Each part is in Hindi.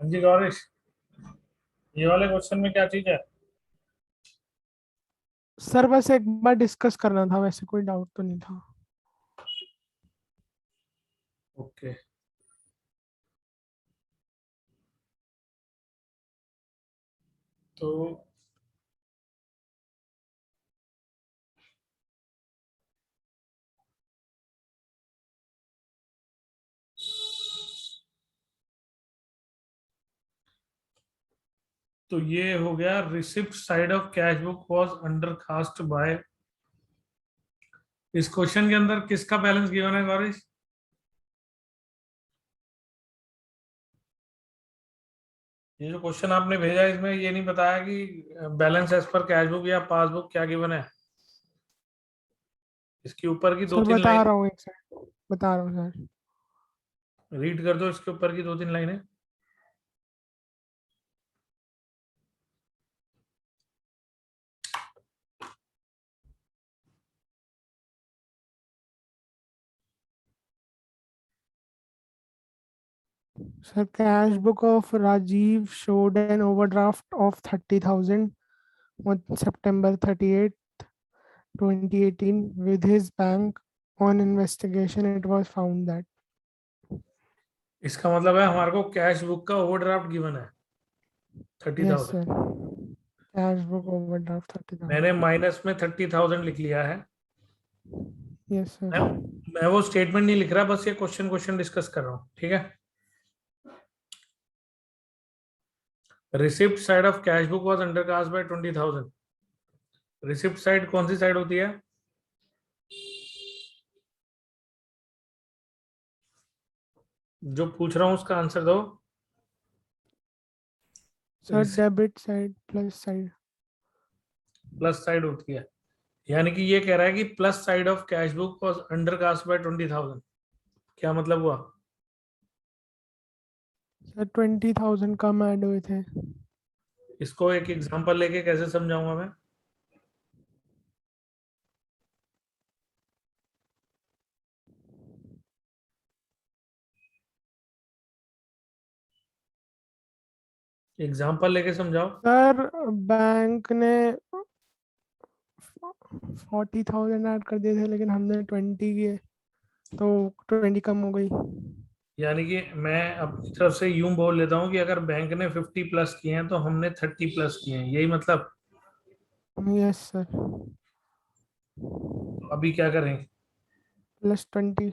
हाँ जी गौरीश, ये वाले क्वेश्चन में क्या चीज है? सर बस एक बार डिस्कस करना था, वैसे कोई डाउट तो नहीं था। ओके। तो ये हो गया, receipt side of cash book was undercast bye. इस क्वेश्चन के अंदर किसका बैलेंस गिवन है गौरीश? ये जो क्वेश्चन आपने भेजा है, इसमें ये नहीं बताया कि balance as per cash book या पासबुक क्या गिवन है। इसके ऊपर की दो सर तीन बता लाइन रहा हूँ, एक सेकंड बता रहा हूँ सर। रीड कर दो, इसके ऊपर की दो तीन लाइनें। Sir cash book of Rajiv showed an overdraft of 30,000 on September 38, 2018 with his bank. On investigation, it was found that. इसका मतलब है हमारे को कैश बुक का ओवरड्राफ्ट गिवन है Yes 30,000। sir. Cash book overdraft 30,000. मैंने माइनस में 30,000 लिख लिया है। Yes sir. मैं मैं वो स्टेटमेंट नहीं लिख रहा, बस ये क्वेश्चन क्वेश्चन डिस्कस कर रहा हूँ, ठीक है। Receipt side of cash book was undercast bye 20,000। Receipt side कौन सी साइड होती है? जो पूछ रहा हूँ उसका आंसर दो। Sir debit side plus side. Plus side होती है, यानी कि ये कह रहा है कि plus side of cash book was undercast bye 20,000। क्या मतलब हुआ? सर 20,000 कम ऐड हुए थे। इसको एक एग्जांपल लेके कैसे समझाऊंगा मैं? एग्जांपल लेके समझाओ। सर बैंक ने 40,000 ऐड कर दिए थे, लेकिन हमने 20 किए तो 20 कम हो गई। यानी कि मैं अपनी तरफ से यूं बोल लेता हूँ कि अगर बैंक ने 50 प्लस किए हैं तो हमने 30 प्लस किए हैं, यही मतलब। Yes sir. तो अभी क्या करें? Plus 20।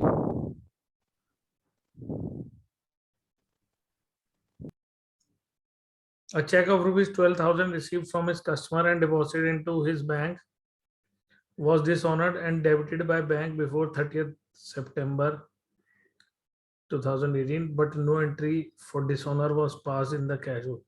A check of rupees 12,000 received from his customer and deposited into his bank was dishonored and debited by bank before 30th September 2018, but no entry for dishonor was passed in the cash book.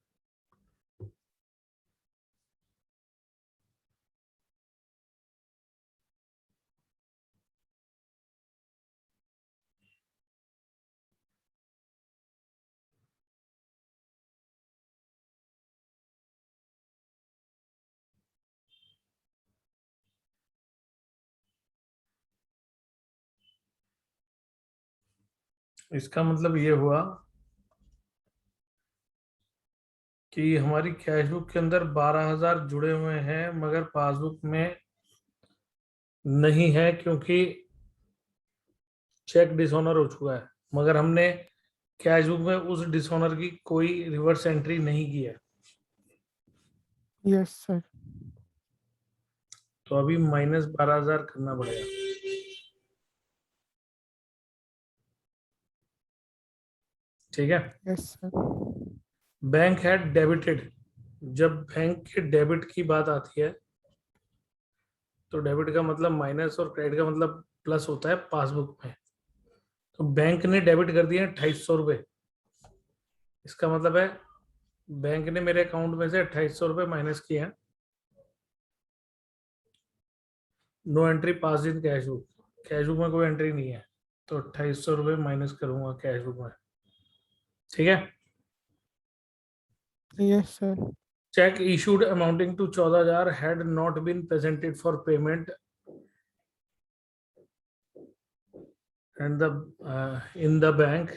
इसका मतलब ये हुआ कि हमारी कैश बुक के अंदर 12,000 जुड़े हुए हैं, मगर पासबुक में नहीं है क्योंकि चेक डिसऑनर हो चुका है। मगर हमने कैश बुक में उस डिसऑनर की कोई रिवर्स एंट्री नहीं की है। Yes sir. तो अभी माइनस 12,000 करना पड़ेगा, ठीक है। Yes sir. बैंक है डेबिटेड। जब बैंक के डेबिट की बात आती है तो डेबिट का मतलब माइनस और क्रेडिट का मतलब प्लस होता है पासबुक में। तो बैंक ने डेबिट कर दिए 2,800 रुपये। इसका मतलब है बैंक ने मेरे अकाउंट में से 2,800 रुपये माइनस किए हैं। No entry pass in cash book. Cash book में कोई एंट्री नहीं है, तो 2,800 रुपये माइनस करूंगा कैश बुक में, ठीक है। Yes sir. Cheque issued amounting to 14,000 had not been presented for payment and the in the bank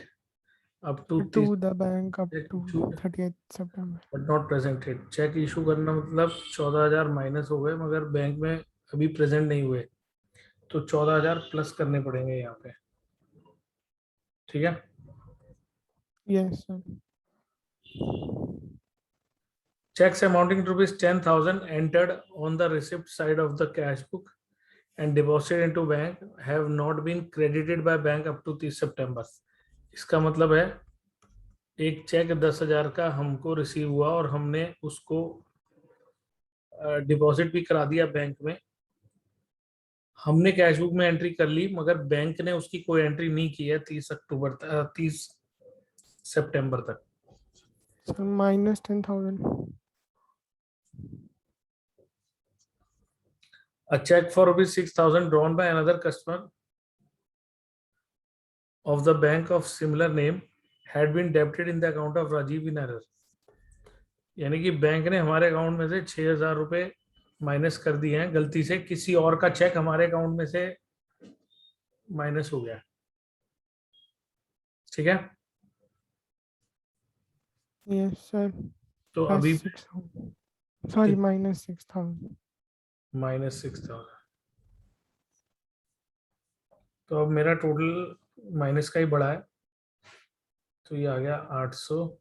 up to to the bank up cheque to issue 30th September. But not presented. Cheque issue करना मतलब 14,000 माइनस हो गए मगर बैंक में अभी प्रेजेंट नहीं हुए, तो 14,000 प्लस करने पड़ेंगे यहाँ पे। ठीक है। Yes, sir. Checks amounting to rupees 10,000 entered on the receipt side of the cash book and deposited into bank have not been credited by bank up to 30 September। इसका मतलब है एक चेक 10,000 का हमको रिसीव हुआ और हमने उसको डिपॉजिट भी करा दिया बैंक में। हमने कैश बुक में एंट्री कर ली मगर बैंक ने उसकी कोई एंट्री नहीं की है 30 सितंबर तक। Sir, minus 10,000. A check for rupees 6,000 drawn by another customer of the bank of similar name had been debited in the account of Rajiv in error। यानी कि बैंक ने हमारे अकाउंट में से 6,000 रुपए माइनस कर दिए हैं गलती से, किसी और का चेक हमारे अकाउंट में से माइनस हो गया। ठीक है। Yes, sir. तो Plus अभी 6,000. Sorry, minus 6,000. -6,000। तो अब मेरा टोटल माइनस का ही बड़ा है, तो ये आ गया 800,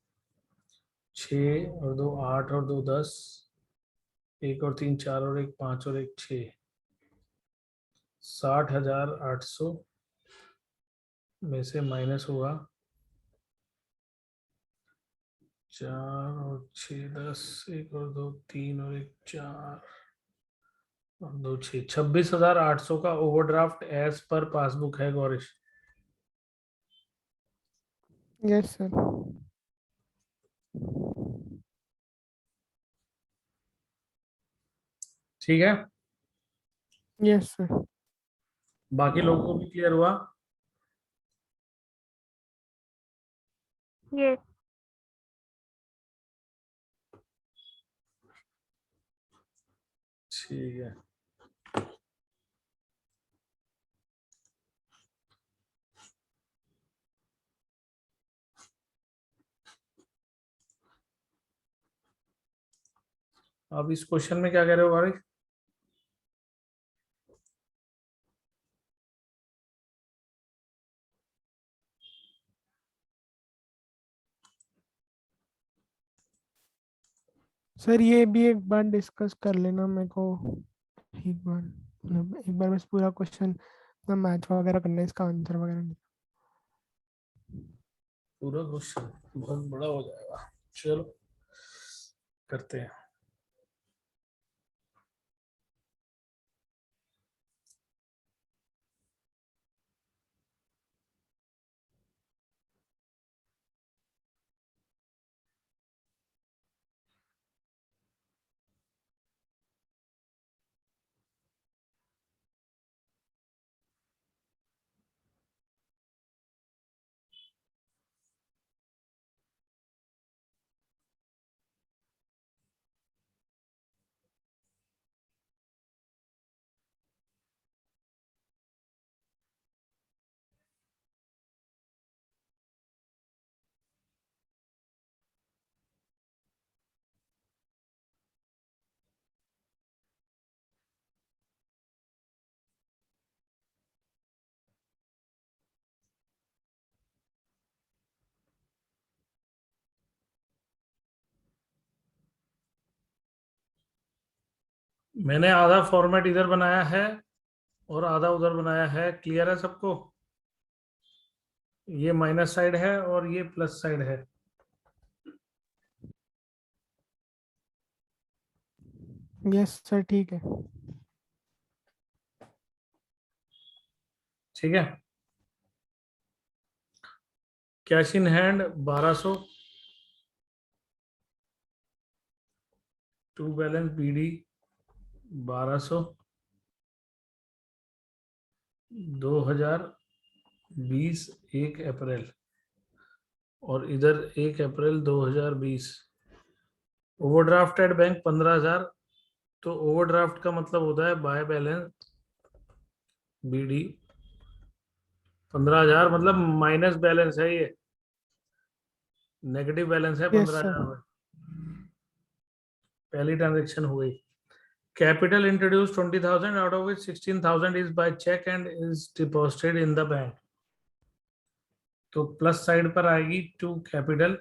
6 और 2 8 और 2 10, 1 और 3 4 और 1 5 और 1 6, 60,800 में से माइनस होगा 4 और 6 10, 1 और 2 3 और 1 4 और 2 6, 26,800 का ओवरड्राफ्ट एज पर पासबुक है गौरीश। Yes, sir. ठीक है। Yes, sir. बाकी लोगों को भी क्लियर हुआ? Yes. ठीक है। अब इस क्वेश्चन में क्या कह रहे हो गौरीश? सर ये भी एक बार डिस्कस कर लेना मेरे को, एक बार मतलब एक बार बस पूरा क्वेश्चन मैच वगैरह करना है, इसका आंसर वगैरह नहीं। पूरा क्वेश्चन बहुत बड़ा हो जाएगा, चलो करते हैं। मैंने आधा फॉर्मेट इधर बनाया है और आधा उधर बनाया है, क्लियर है सबको? ये माइनस साइड है और ये प्लस साइड है। यस सर ठीक है। ठीक है। Cash in hand 1200, to balance BD 1200, 2020 1 अप्रैल और इधर 1 अप्रैल 2020। ओवरड्राफ्ट एट बैंक 15,000, तो ओवरड्राफ्ट का मतलब होता है बाय बैलेंस बीडी 15,000, मतलब माइनस बैलेंस है ये। नेगेटिव बैलेंस है Yes, 15,000 sir. रुपए। पहली ट्रांजेक्शन हो गई। Capital introduced 20,000 out of which 16,000 is by cheque and is deposited in the bank. तो प्लस साइड पर आएगी टू कैपिटल,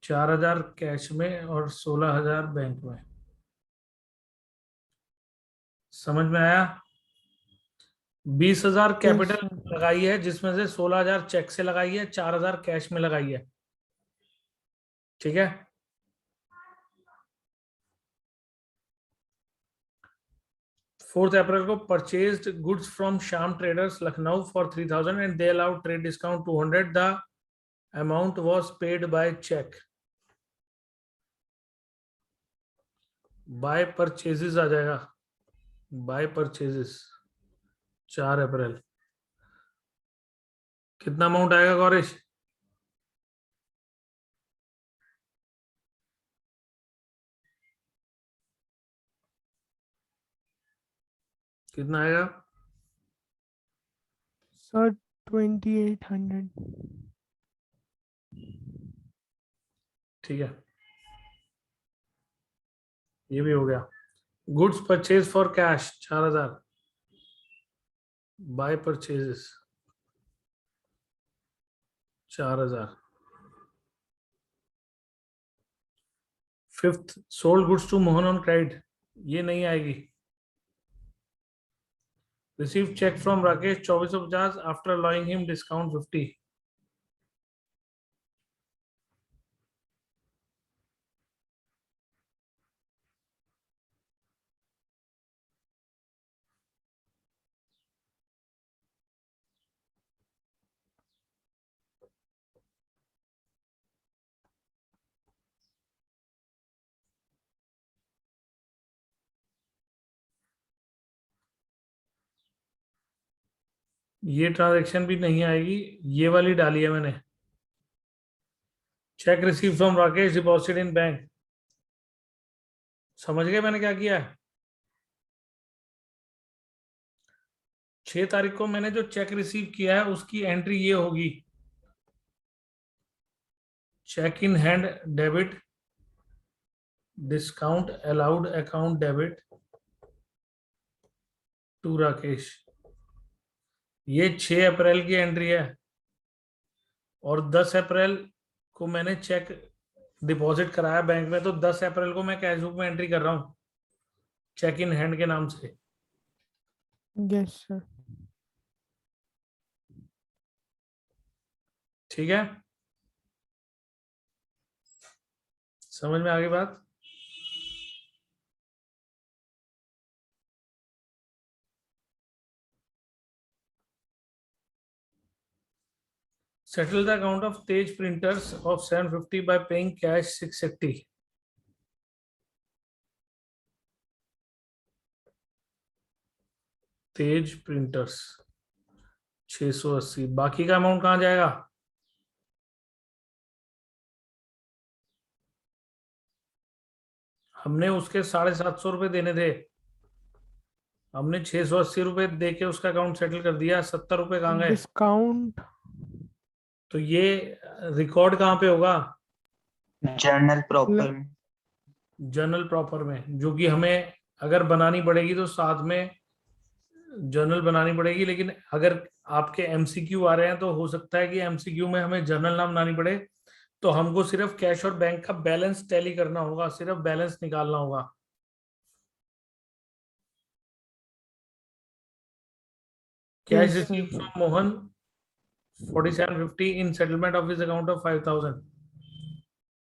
4,000 कैश में और 16,000 बैंक में। समझ में आया? 20,000 Yes, कैपिटल sir. लगाई है, जिसमें से 16,000 चेक से लगाई है, 4,000 कैश में लगाई है। ठीक है। 4 अप्रैल को purchased goods from Shyam traders Lucknow for 3,000 and they allowed trade discount 200। The amount was paid by cheque. By purchases आ जाएगा, बाय परचेजेस 4 अप्रैल। कितना अमाउंट आएगा गौरीश? कितना आएगा? Sir, 2,800. ठीक है, ये भी हो गया। Goods purchase for cash 4,000 by purchases 4,000। 5th sold goods to Mohan on credit, ये नहीं आएगी। Receive cheque from Rakesh 2450 after allowing him discount 50। ये ट्रांजैक्शन भी नहीं आएगी, ये वाली डाली है मैंने। Check receive from Rakesh deposit in bank. समझ गए मैंने क्या किया है? 6 तारीख को मैंने जो चेक रिसीव किया है उसकी एंट्री ये होगी, cheque in hand debit discount allowed account debit to Rakesh. ये 6 अप्रैल की एंट्री है, और 10 अप्रैल को मैंने चेक डिपॉजिट कराया बैंक में, तो 10 अप्रैल को मैं कैश बुक में एंट्री कर रहा हूँ चेक इन हैंड के नाम से। Yes, sir. ठीक है, समझ में आ गई बात? Settle the account of Tej Printers of 750 by paying cash 680। Tej printers 680। बाकी का अमाउंट कहाँ जाएगा? हमने उसके 750 रुपए देने थे, हमने 680 रुपए दे के उसका अकाउंट सेटल कर दिया। 70 रुपए कहाँ गए? Discount. तो ये रिकॉर्ड कहाँ पे होगा? जर्नल प्रॉपर में। जर्नल प्रॉपर में, जो कि हमें अगर बनानी पड़ेगी तो साथ में जर्नल बनानी पड़ेगी। लेकिन अगर आपके एमसीक्यू आ रहे हैं तो हो सकता है कि एमसीक्यू में हमें जर्नल ना बनानी पड़े, तो हमको सिर्फ कैश और बैंक का बैलेंस टैली करना होगा, सिर्फ बैलेंस निकालना होगा। Cash Yes, sir. Receive from Mohan 4750 in settlement of his account of 5,000।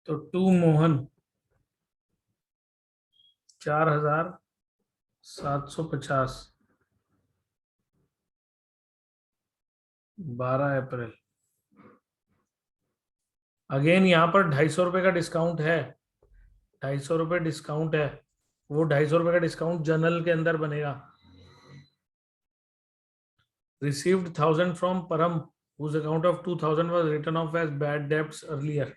तो टू मोहन 4,750 12 अप्रैल। अगेन यहाँ पर 250 रुपए का डिस्काउंट है, 250 रुपए डिस्काउंट है। वो 250 रुपए का डिस्काउंट जर्नल के अंदर बनेगा। Received 1,000 from Param, whose account of 2,000 was written off as bad debts earlier।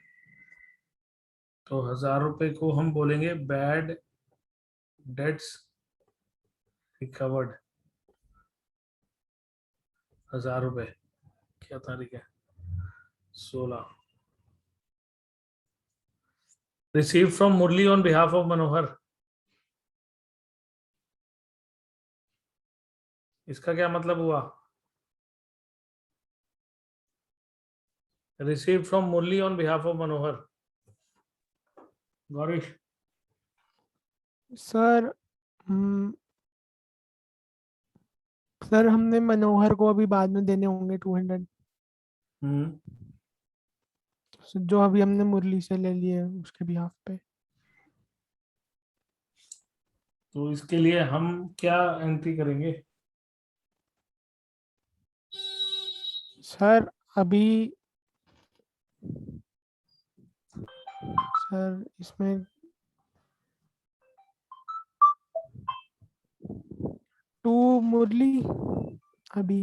तो 1,000 रुपए को हम बोलेंगे बैड डेट्स रिकवर्ड। 1,000 रुपए, क्या तारीख है? 16। Receive from Murli on behalf of Manohar, इसका क्या मतलब हुआ? Receive from Murli on behalf of Manohar, Gaurish. Sir sir हमने मनोहर को अभी बाद में देने होंगे 200, जो अभी हमने मुरली से ले लिए उसके बिहाफ पे। तो इसके लिए हम क्या एंट्री करेंगे? सर अभी सर इसमें टू मुरली अभी।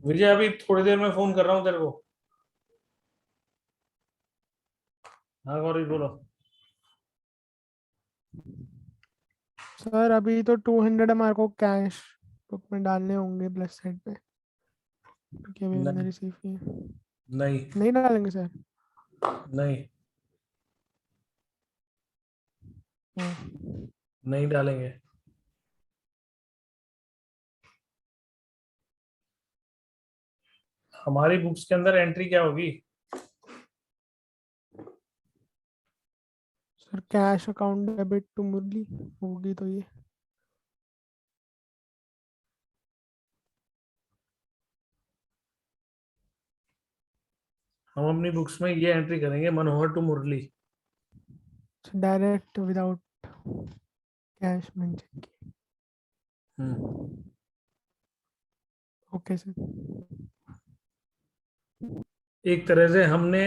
विजय अभी थोड़ी देर में फोन कर रहा हूँ तेरे को। हाँ गौरीश बोलो। सर अभी तो 200 हमारे को कैश बुक में डालने होंगे प्लस साइड पे, क्योंकि अभी हमने नहीं रिसीव किए। नहीं नहीं डालेंगे सर? नहीं हाँ। नहीं डालेंगे। हमारी बुक्स के अंदर एंट्री क्या होगी? Sir cash account debit to Murli होगी तो ये। हम अपनी बुक्स में ये एंट्री करेंगे, Manohar to Murli. Direct without cash mention की। Okay sir. एक तरह से हमने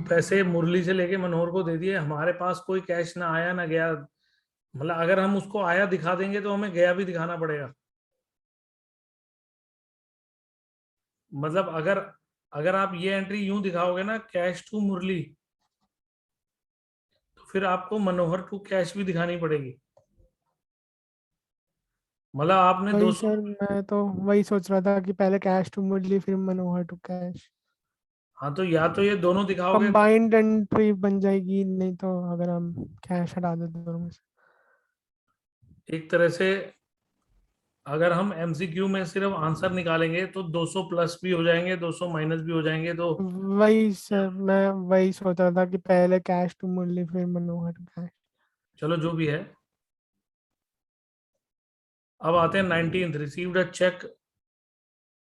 पैसे मुरली से लेके मनोहर को दे दिए, हमारे पास कोई कैश ना आया ना गया। मतलब अगर हम उसको आया दिखा देंगे तो हमें गया भी दिखाना पड़ेगा। मतलब अगर अगर आप ये एंट्री यूं दिखाओगे ना, कैश टू मुरली, तो फिर आपको मनोहर टू कैश भी दिखानी पड़ेगी। मतलब आपने वही 200। सर, मैं तो वही सोच रहा था कि पहले कैश टू मुरली फिर मनोहर टू कैश। हाँ तो या तो ये दोनों दिखाओगे। कंबाइंड एंट्री बन जाएगी, नहीं तो अगर हम कैश हटा दें दोनों में से। एक तरह से अगर हम एमसीक्यू में सिर्फ आंसर निकालेंगे तो 200 प्लस भी हो जाएंगे, 200 माइनस भी हो जाएंगे। तो वही सर, मैं वही सोच रहा था कि पहले कैश टू मुरली फिर मनोहर टू कैश। चलो जो भी है। अब आते हैं 19th, received a cheque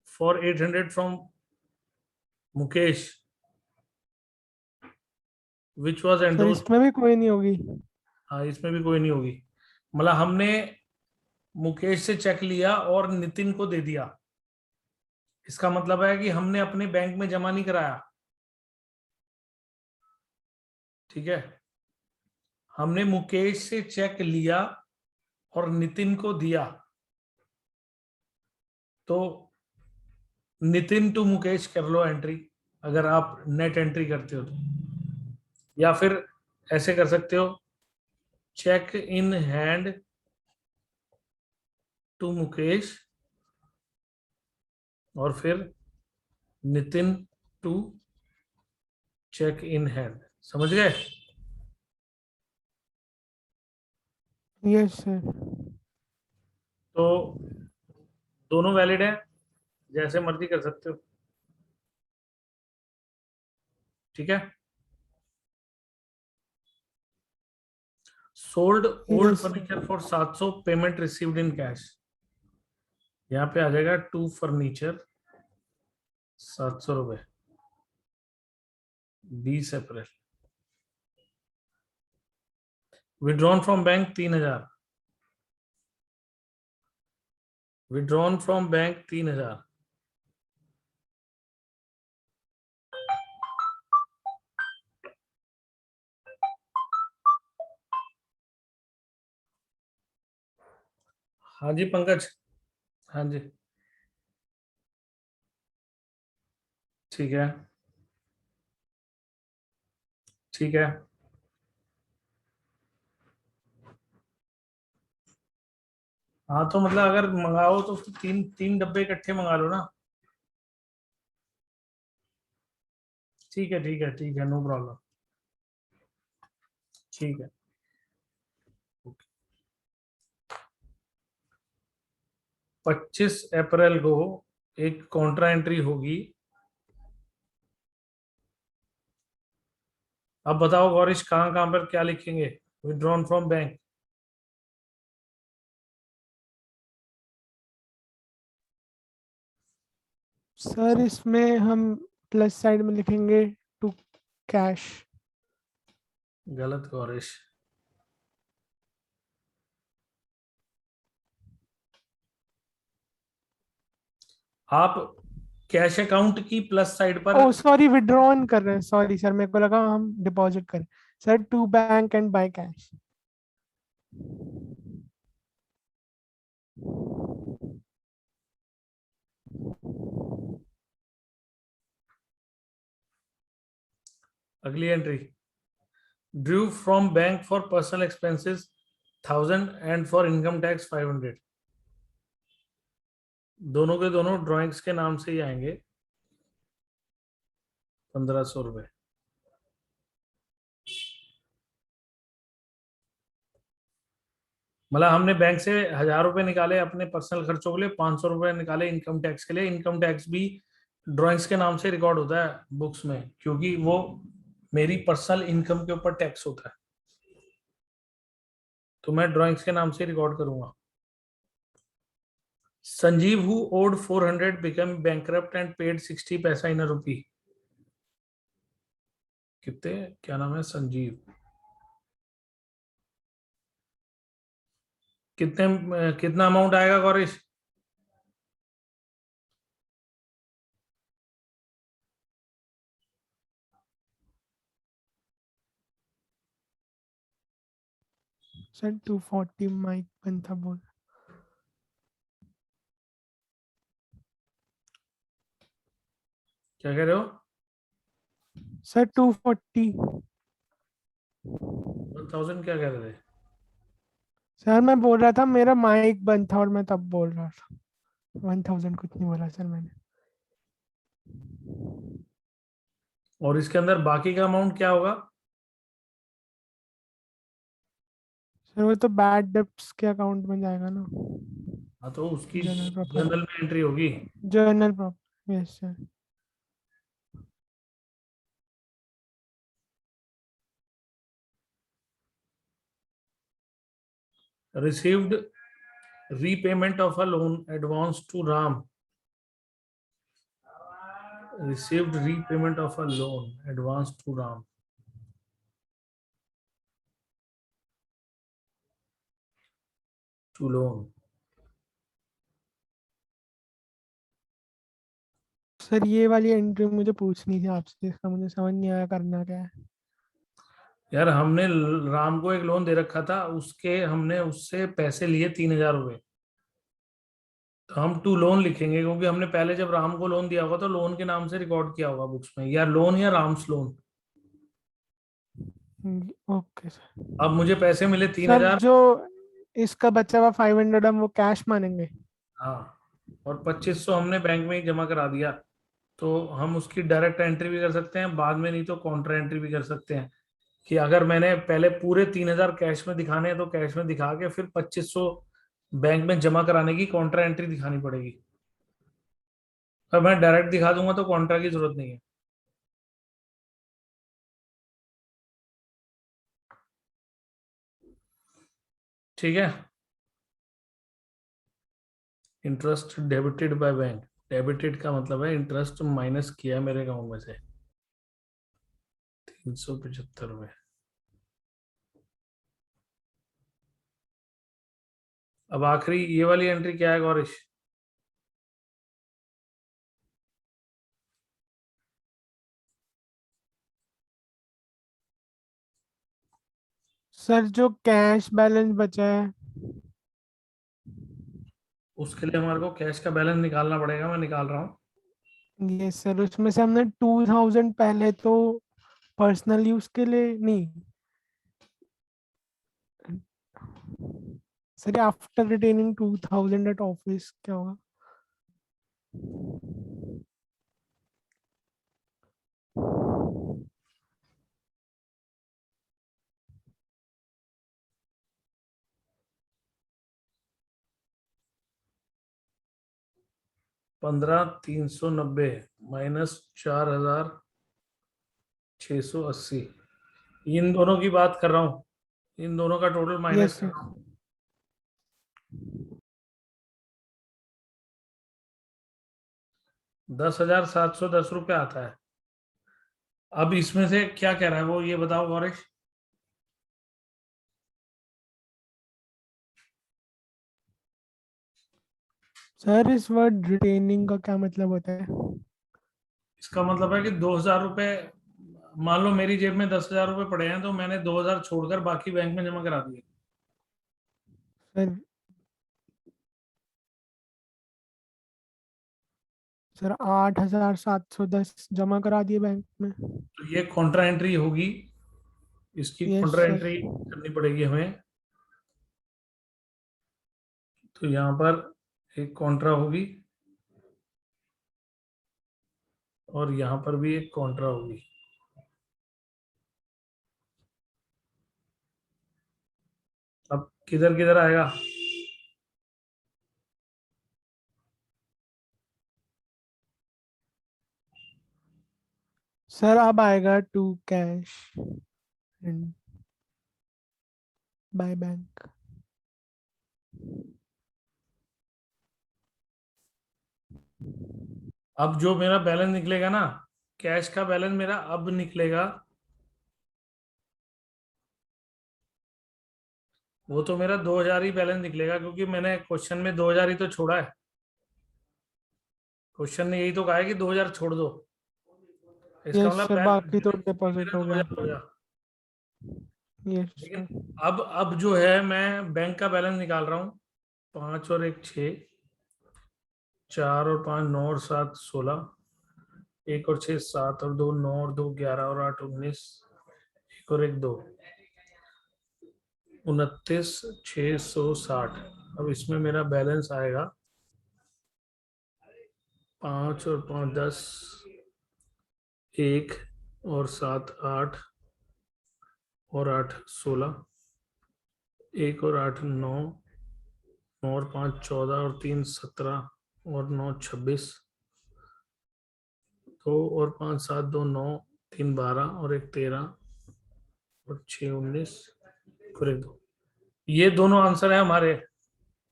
for 800 from Mukesh which was sir endorsed. इसमें भी कोई नहीं होगी? हाँ इसमें भी कोई नहीं होगी। मतलब हमने मुकेश से चेक लिया और नितिन को दे दिया। इसका मतलब है कि हमने अपने बैंक में जमा नहीं कराया। ठीक है, हमने मुकेश से चेक लिया और नितिन को दिया। तो नितिन टू मुकेश कर लो एंट्री, अगर आप नेट एंट्री करते हो तो। या फिर ऐसे कर सकते हो, cheque in hand to Mukesh और फिर Nitin to cheque in hand. समझ गए? Yes sir. तो दोनों वैलिड है, जैसे मर्जी कर सकते हो। ठीक है। Sold old yes. Furniture for 700, payment received in cash. यहाँ पे आ जाएगा टू फर्नीचर 700 रुपए, 20 April. Withdrawn from bank 3000, withdrawn from bank 3000। हाँ जी पंकज। हाँ जी ठीक है। ठीक है। हाँ तो मतलब अगर मंगाओ तो फिर तीन तीन डब्बे इकट्ठे मंगा लो ना। ठीक है ठीक है ठीक है, नो प्रॉब्लम। ठीक है। 25 अप्रैल को एक कॉन्ट्रा एंट्री होगी। अब बताओ गौरीश, कहाँ कहाँ पर क्या लिखेंगे? Withdrawn from bank. सर इसमें हम प्लस साइड में लिखेंगे टू कैश। गलत गौरीश। आप कैश अकाउंट की प्लस साइड पर। ओ सॉरी, विड्रॉन कर रहे हैं, सॉरी सर, मेरे को लगा हम डिपॉजिट करें। Sir to bank and by cash. अगली entry, drew from bank for personal expenses 1000 and for income tax 500। दोनों के दोनों ड्राइंग्स के नाम से ही आएंगे। 1500 रुपए। मतलब हमने बैंक से 1000 रुपए निकाले अपने पर्सनल खर्चों के लिए, 500 रुपए निकाले इनकम टैक्स के लिए। इनकम टैक्स भी ड्राइंग्स के नाम से रिकॉर्ड होता है बुक्स में, क्योंकि वो मेरी पर्सनल इनकम के ऊपर टैक्स होता है, तो मैं ड्राइंग्स के नाम से रिकॉर्ड करूंगा। Sanjeev who owed 400 become bankrupt and paid 60 पैसा इन अ रुपी। कितने, क्या नाम है, संजीव। कितना अमाउंट आएगा गौरीश? सर 240 माइक बंद था बोल। क्या कह रहे हो? सर 240। 1000 क्या कह रहे थे? सर मैं बोल रहा था मेरा माइक बंद था और मैं तब बोल रहा था। 1000 कुछ नहीं बोला सर मैंने। और इसके अंदर बाकी का अमाउंट क्या होगा? सर वो तो बैड डेब्ट्स के अकाउंट में जाएगा ना। हाँ, तो उसकी जनरल प्रॉपर्टी। जनरल में एंट्री होगी। Journal property, yes sir. Received repayment of a loan advance to Ram. Received repayment of a loan advance to Ram. To loan. Sir ये वाली एंट्री मुझे पूछनी थी आपसे, इसका मुझे समझ नहीं आया करना क्या है। यार हमने राम को एक लोन दे रखा था, उसके हमने उससे पैसे लिए 3000 रुपए। तो हम टू लोन लिखेंगे, क्योंकि हमने पहले जब राम को लोन दिया होगा तो लोन के नाम से रिकॉर्ड किया होगा बुक्स में, या लोन या राम्स लोन। Okay sir. अब मुझे पैसे मिले तीन सर हजार जो इसका बचा हुआ 500 हम वो कैश मानेंगे। हाँ, और 2500 हमने बैंक में ही जमा करा दिया। तो हम उसकी डायरेक्ट एंट्री भी कर सकते हैं बाद में, नहीं तो काउंटर एंट्री भी कर सकते हैं। कि अगर मैंने पहले पूरे 3000 कैश में दिखाने हैं तो कैश में दिखा के फिर 2500 बैंक में जमा कराने की कॉन्ट्रा एंट्री दिखानी पड़ेगी। अब मैं डायरेक्ट दिखा दूंगा तो कॉन्ट्रा की जरूरत नहीं है। ठीक है। Interest debited by bank. Debited का मतलब है इंटरेस्ट माइनस किया मेरे अकाउंट में से 375 रुपए। अब आखिरी ये वाली एंट्री क्या है गौरीश? सर जो कैश बैलेंस बचा है। उसके लिए हमारे को कैश का बैलेंस निकालना पड़ेगा, मैं निकाल रहा हूँ। ये सर उसमें से हमने 2000 पहले तो पर्सनल यूज के लिए नहीं। Sir after retaining 2000 at office क्या होगा? 15,390 माइनस 4,680, इन दोनों की बात कर रहा हूँ, इन दोनों का टोटल माइनस Yes, कर sir. रहा हूँ। 10,710 रुपये आता है। अब इसमें से क्या कह रहा है वो, ये बताओ गौरेश। सर इस वर्ड रिटेनिंग का क्या मतलब होता है? इसका मतलब है कि 2,000 रुपये, मान लो मेरी जेब में 10,000 रुपये पड़े हैं, तो मैंने 2,000 छोड़कर बाकी बैंक में जमा करा दिए। सर सर 8,710 जमा करा दिए बैंक में। तो ये कॉन्ट्रा एंट्री होगी, इसकी यस कॉन्ट्रा सर। एंट्री करनी पड़ेगी हमें। तो यहाँ पर एक कॉन्ट्रा होगी और यहाँ पर भी एक कॉन्ट्रा होगी। अब किधर किधर आएगा? सर अब आएगा to cash and by bank. अब जो मेरा बैलेंस निकलेगा ना, कैश का बैलेंस मेरा अब निकलेगा, वो तो मेरा 2,000 ही बैलेंस निकलेगा, क्योंकि मैंने क्वेश्चन में 2,000 ही तो छोड़ा है। क्वेश्चन ने यही तो कहा है कि 2,000 छोड़ दो, इसका यस मतलब सर, बाकी तो बैलेंस डिपॉजिट मेरा हो 2,000 गया। हो गया। यस लेकिन सर। अब जो है मैं बैंक का बैलेंस निकाल रहा हूँ। 5 और 1 6, 4 और 5 9 और 7 16, 1 और 6 7 और 2 9 और 2 11 और 8 19, 1 और 1 2, 29,660। अब इसमें मेरा बैलेंस आएगा 5 और 5 10, 1 और 7 8 और 8 16, 1 और 8 9, 9 और 5 14 और 3 17 और 9 26, 2 और 5 7 2 9, 3 12 और 1 13 और 6 19 और 1 2। ये दोनों आंसर है हमारे।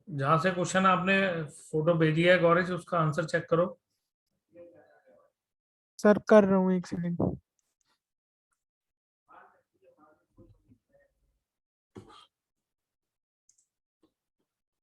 जहां से क्वेश्चन आपने फोटो भेजी है गौरीश, उसका आंसर चेक करो। सर कर रहा हूँ, एक सेकंड।